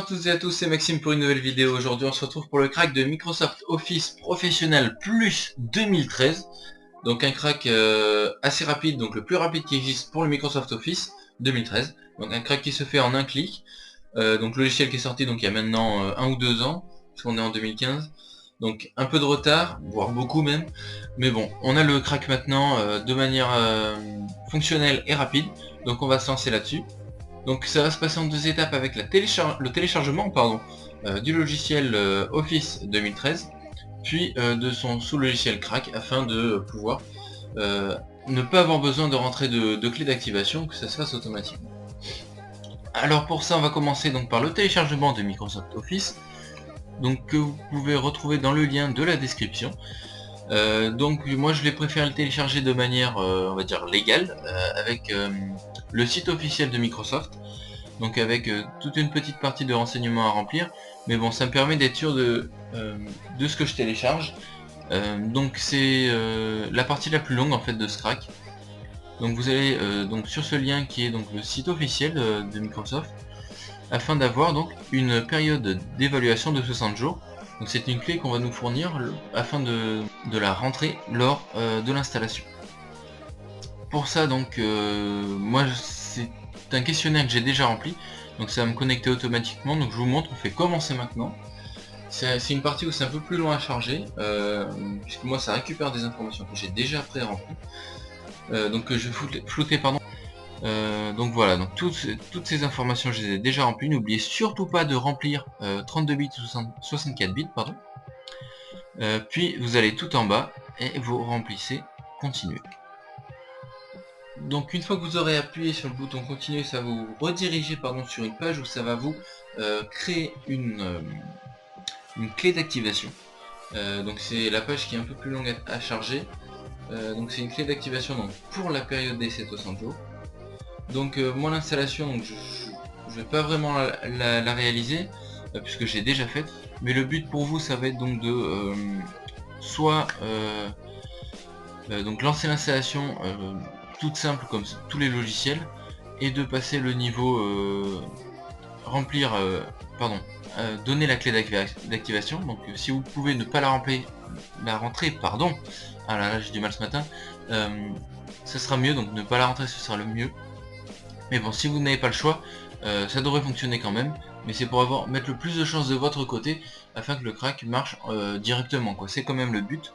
Bonjour à toutes et à tous, c'est Maxime pour une nouvelle vidéo. Aujourd'hui on se retrouve pour le crack de Microsoft Office Professional Plus 2013. Donc un crack assez rapide, donc le plus rapide qui existe pour le Microsoft Office 2013. Donc un crack qui se fait en un clic. Donc logiciel qui est sorti donc il y a maintenant 1 ou 2 ans, parce qu'on est en 2015. Donc un peu de retard, voire beaucoup même. Mais bon, on a le crack maintenant de manière fonctionnelle et rapide. Donc on va se lancer là-dessus. Donc ça va se passer en deux étapes avec le téléchargement du logiciel Office 2013, puis de son sous-logiciel crack afin de pouvoir ne pas avoir besoin de rentrer de clé d'activation, que ça se fasse automatiquement. Alors pour ça on va commencer donc par le téléchargement de Microsoft Office, donc que vous pouvez retrouver dans le lien de la description. Donc moi je vais préférer le télécharger de manière on va dire légale, avec le site officiel de Microsoft, donc avec toute une petite partie de renseignements à remplir, mais bon ça me permet d'être sûr de ce que je télécharge. Donc c'est la partie la plus longue en fait de ce crack. Donc vous allez donc sur ce lien qui est donc le site officiel de Microsoft, afin d'avoir donc une période d'évaluation de 60 jours. Donc c'est une clé qu'on va nous fournir afin de la rentrer lors de l'installation. Pour ça donc moi c'est un questionnaire que j'ai déjà rempli, donc ça va me connecter automatiquement. Donc je vous montre, on fait commencer maintenant. C'est une partie où c'est un peu plus long à charger, puisque moi ça récupère des informations que j'ai déjà pré-remplies, donc je vais flouter pardon. Donc voilà, donc toutes ces informations je les ai déjà remplies. N'oubliez surtout pas de remplir 32 bits ou 64 bits pardon. Puis vous allez tout en bas et vous remplissez continuer. Donc une fois que vous aurez appuyé sur le bouton continuer, ça va vous rediriger sur une page où ça va vous créer une clé d'activation. Donc c'est la page qui est un peu plus longue à charger. Donc c'est une clé d'activation pour la période d'essai 60 jours. Donc moi l'installation, je vais pas vraiment la réaliser puisque j'ai déjà faite, mais le but pour vous ça va être donc de soit donc lancer l'installation toute simple comme tous les logiciels, et de passer le niveau donner la clé d'activation. Donc si vous pouvez ne pas la rentrer pardon, ah là j'ai du mal ce matin, ça sera mieux, donc ne pas la rentrer ce sera le mieux. Mais bon, si vous n'avez pas le choix, ça devrait fonctionner quand même, mais c'est pour mettre le plus de chances de votre côté afin que le crack marche directement quoi. C'est quand même le but.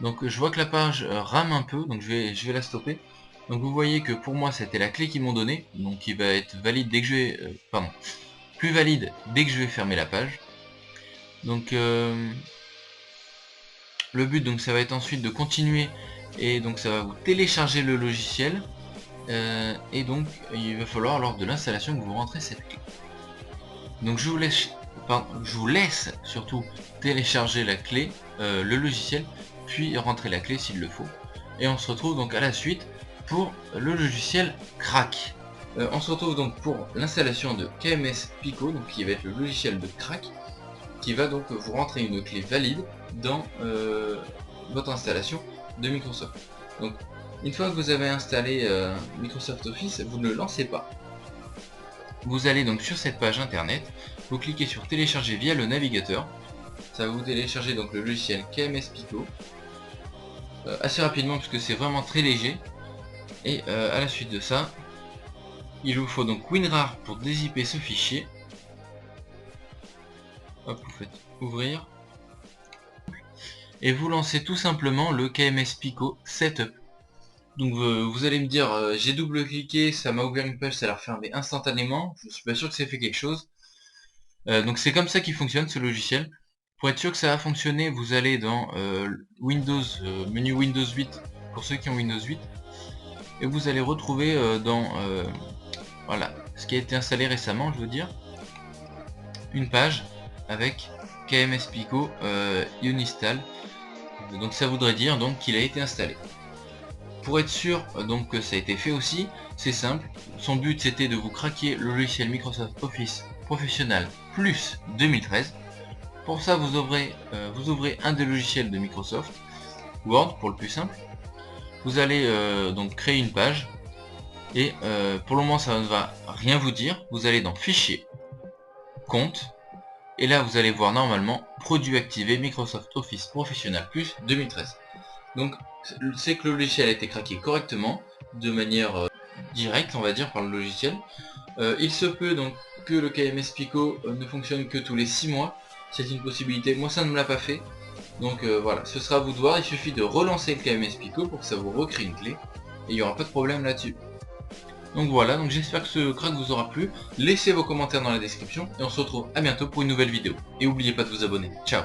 Donc je vois que la page rame un peu, donc je vais la stopper. Donc vous voyez que pour moi c'était la clé qu'ils m'ont donnée, donc qui va être valide dès que je vais plus valide dès que je vais fermer la page. Donc le but donc ça va être ensuite de continuer, et donc ça va vous télécharger le logiciel, et donc il va falloir lors de l'installation que vous rentrez cette clé. Donc je vous laisse surtout télécharger la clé, le logiciel, puis rentrer la clé s'il le faut, et on se retrouve donc à la suite pour le logiciel crack. On se retrouve donc pour l'installation de KMS Pico, donc qui va être le logiciel de crack, qui va donc vous rentrer une clé valide dans votre installation de Microsoft. Donc une fois que vous avez installé Microsoft Office, vous ne le lancez pas. Vous allez donc sur cette page internet, vous cliquez sur télécharger via le navigateur. Ça va vous télécharger donc le logiciel KMS Pico assez rapidement puisque c'est vraiment très léger. Et à la suite de ça, il vous faut donc WinRAR pour dézipper ce fichier. Hop, vous faites ouvrir. Et vous lancez tout simplement le KMS Pico Setup. Donc vous allez me dire, j'ai double-cliqué, ça m'a ouvert une page, ça l'a refermé instantanément. Je suis pas sûr que ça ait fait quelque chose. Donc c'est comme ça qu'il fonctionne ce logiciel. Pour être sûr que ça va fonctionner, vous allez dans Windows, menu Windows 8 pour ceux qui ont Windows 8. Et vous allez retrouver voilà, ce qui a été installé récemment, je veux dire, une page avec KMS Pico Uninstall. Donc ça voudrait dire donc qu'il a été installé. Pour être sûr donc que ça a été fait aussi, c'est simple. Son but c'était de vous craquer le logiciel Microsoft Office Professional Plus 2013. Pour ça vous ouvrez un des logiciels de Microsoft, Word pour le plus simple. Vous allez donc créer une page, et pour le moment ça ne va rien vous dire. Vous allez dans Fichier, compte. Et là vous allez voir normalement produit activé Microsoft Office Professional Plus 2013. Donc c'est que le logiciel a été craqué correctement, de manière directe on va dire par le logiciel. Il se peut donc que le KMS Pico ne fonctionne que tous les 6 mois, c'est une possibilité, moi ça ne me l'a pas fait. Donc voilà, ce sera à vous de voir, il suffit de relancer le KMS Pico pour que ça vous recrée une clé, et il n'y aura pas de problème là-dessus. Donc voilà, donc j'espère que ce crack vous aura plu, laissez vos commentaires dans la description, et on se retrouve à bientôt pour une nouvelle vidéo. Et n'oubliez pas de vous abonner, ciao.